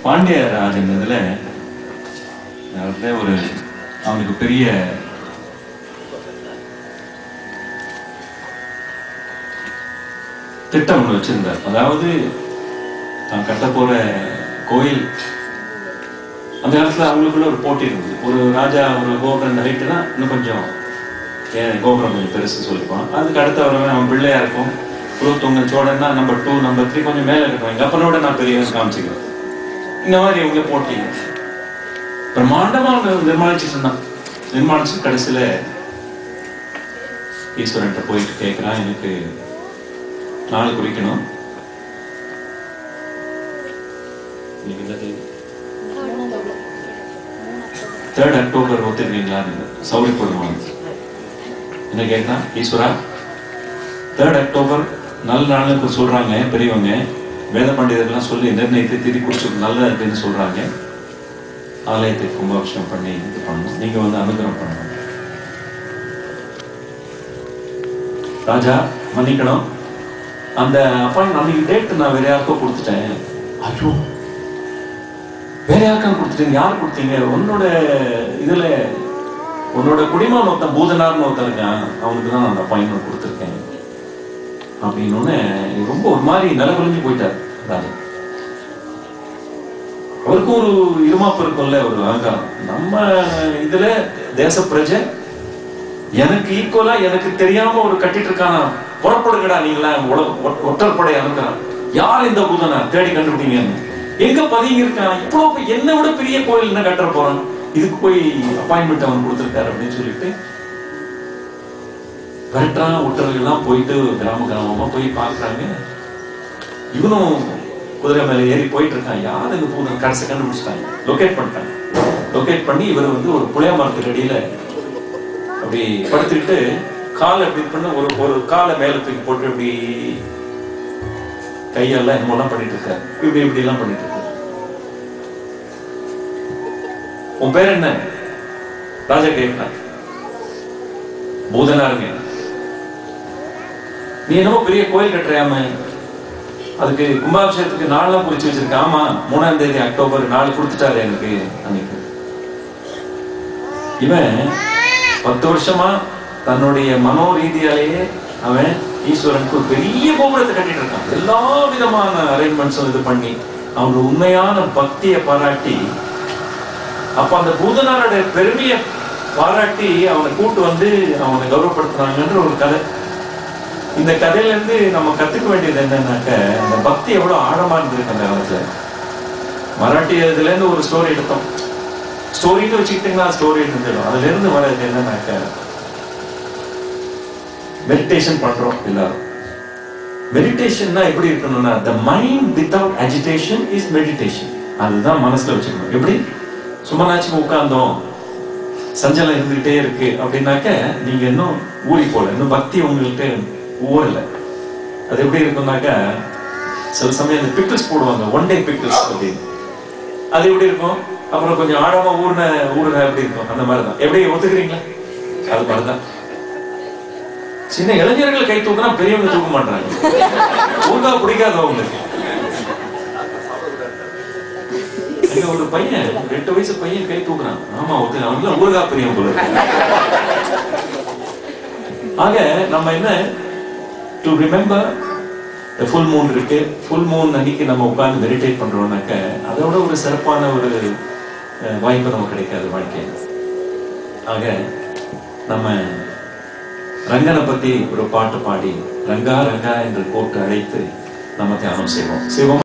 பாண்டியராஜன் இதுல ஒரு அவனுக்கு பெரிய திட்டம் ஒன்று வச்சிருந்தார். அதாவது தான் கட்ட போற கோயில், அந்த காலத்துல அவங்களுக்குள்ள ஒரு போட்டி இருந்தது. ஒரு ராஜா ஒரு கோபுரம் ஹைட்டுனா இன்னும் கொஞ்சம் கோபுரம் கொஞ்சம் பெருசு சொல்லிப்பான். அதுக்கு அடுத்த வரவன் அவன் பிள்ளையா இருக்கும். குலோத்துங்க சோழன்னா நம்பர் 2 நம்பர் 3 கொஞ்சம் மேல இருப்பாங்க. அப்பனோட நான் பெரியவன் காமிச்சுக்கிறேன். இந்த மாதிரி இவங்க போட்டிங்க பிரம்மாண்டமா நிர்மாணிச்சுட்டு இருந்தான். நிர்மாணிச்சு கடைசியில ஈஸ்வரன்ட்ட போயிட்டு கேட்கிறான், எனக்கு நாள் குறிக்கணும். 3 அக்டோபர் ஒத்துக்கிறீங்களான்னு சௌரியப்படுவாங்க. என்ன கேட்கிறான், ஈஸ்வரா 3 அக்டோபர் நல்ல நாளுக்கு சொல்றாங்க பெரியவங்க, வேத பண்டிதர்கள்லாம் சொல்லி நிர்ணயித்து திதி குடிச்சு நல்லா இருக்குன்னு சொல்றாங்க. ஆலயத்தை கும்பாபிஷேகம் பண்ணி இது பண்ணணும், நீங்க வந்து அனுகிரகம் பண்ணணும். ராஜா மன்னிக்கணும், அந்த அப்பாயின்மெண்ட் அன்னைக்கு டேட் நான் வேற யாருக்கோ கொடுத்துட்டேன். ஐயோ, வேற யாருக்கும் கொடுத்துட்டீங்க? யார் கொடுத்தீங்க? உன்னோட இதுல உன்னோட குடிமகன் ஒருத்தன் பூதனார்னு ஒருத்தன் இருக்கான், அவனுக்கு தான் அந்த அப்பாயின்மெண்ட் கொடுத்துருக்கேன் அப்படின்னு ரொம்ப ஒரு மாதிரி நிலகுலைஞ்சு போயிட்டார் ராஜா. அவருக்கும் ஒரு இருமாப்பு இருக்கும்ல, ஒரு அகங்காரம். நம்ம இதுல தேச பிரஜை எனக்கு ஈக்குவலா எனக்கு தெரியாம ஒரு கட்டிட்டு இருக்கானா, புறப்படுங்கடா நீங்களா ஒற்றற்படை அனுப்புறான். யார் இந்த பூதனார் தேடி கண்டுபிடிங்கன்னு, எங்க பதுங்கி இருக்கான், இவ்வளவு என்ன விட பெரிய கோயில் என்ன கட்டுற போறான், இதுக்கு போய் அப்பாயின்மெண்ட் அவன் கொடுத்துருக்காரு அப்படின்னு சொல்லிட்டு கரெக்டான ஒற்றர்கள் எல்லாம் போயிட்டு கிராம கிராமமா போய் பாக்குறாங்க. இவனும் குதிரை மேல ஏறி போயிட்டு இருக்கான். யார் இந்த பூதன் கடைசி கண்டுபிடிச்சிட்டாங்க, லொகேட் பண்ணிட்டாங்க. லொகேட் பண்ணி இவர் வந்து ஒரு புளிய மரத்துக்கு அடியில அப்படி படுத்துக்கிட்டு காலை அப்படி பண்ண ஒரு காலை மேல தூக்கி போட்டு இப்படி கையெல்லாம் என்னமோலாம் பண்ணிட்டு இருக்காரு. இப்படி இப்படி எல்லாம் பண்ணிட்டு இருக்காரு. உன் பேர் என்ன? ராஜா கேட்கிறான். பூதனாருங்க. நீ என்னமோ பெரிய கோயில் கட்டுறியாம, அதுக்கு கும்பாபிஷேகத்துக்கு நாள்லாம் குறிச்சு வச்சிருக்க. ஆமா, 3ஆம் தேதி அக்டோபர் நாள் கொடுத்துட்டாரு எனக்கு அன்னைக்கு. இவன் 10 வருஷமா தன்னுடைய மனோ ரீதியாலேயே அவன் ஈஸ்வரனுக்கு ஒரு பெரிய கோபுரத்தை கட்டிட்டு இருக்கான். எல்லா விதமான அரேஞ்ச்மெண்ட்ஸும் இது பண்ணி அவனோட உண்மையான பக்தியை பாராட்டி, அப்ப அந்த பூதனாருடைய பெருமையை பாராட்டி அவனை கூட்டு வந்து அவனை கௌரவப்படுத்துறாங்கன்ற ஒரு கதை. இந்த கதையில இருந்து நம்ம கத்துக்க வேண்டியது என்னன்னாக்க, அந்த பக்தி எவ்வளவு ஆழமா இருந்திருக்கு அந்த காலத்துல. மராட்டியத்துல இருந்து ஒரு ஸ்டோரி எடுத்தோம். ஸ்டோரின்னு வச்சுக்கிட்டீங்கன்னா ஸ்டோரி இருந்துடும். அதுல இருந்து வர்றது என்னன்னாக்க, மெடிடேஷன் பண்றோம் எல்லாரும். மெடிடேஷன்னா எப்படி இருக்கணும்னா, the mind without agitation is meditation. அதுதான் மனசுல வச்சுக்கணும். எப்படி சும்மாச்சும் உட்கார்ந்தோம் சஞ்சலம் இருந்துகிட்டே இருக்கு அப்படின்னாக்க நீங்க இன்னும் ஊறி போல, இன்னும் பக்தி உங்கள்கிட்ட ஊறல. அது எப்படி இருக்கும்னாக்க, சில சமயம் அந்த பிக்கிள்ஸ் போடுவாங்க, 1 day பிக்கிள்ஸ் அப்படின்னு. அது எப்படி இருக்கும், அப்புறம் கொஞ்சம் ஆழமா ஊர்ன எப்படி இருக்கும், அந்த மாதிரிதான். எப்படி ஒத்துக்கிறீங்களா? அது மாதிரிதான். சின்ன இளைஞர்கள் கை தூக்கினா பெரியவங்க தூக்க மாட்டாங்க. ஊர்கா பிடிக்காதவங்களுக்கு. ஒரு பையன் 8 வயசு பையன் கை தூக்குறான். ஆமா, அவனுக்கு ஊர்கா பிரியம் போல. ஆக நம்ம என்ன, டு ரிமெம்பர் ஃபுல் மூன் இருக்கு. ஃபுல் மூன் அன்னைக்கு நம்ம உட்கார்ந்து மெடிடேட் பண்றோம்னாக்க, அதோட ஒரு சிறப்பான ஒரு வாய்ப்பு நமக்கு கிடைக்காது வாழ்க்கையில். ஆக நம்ம ரங்கனை பத்தி ஒரு பாட்டு பாடி, ரங்கா ரங்கா என்று கூப்பிட்டு அழைத்து நம்ம தியானம் செய்வோம்.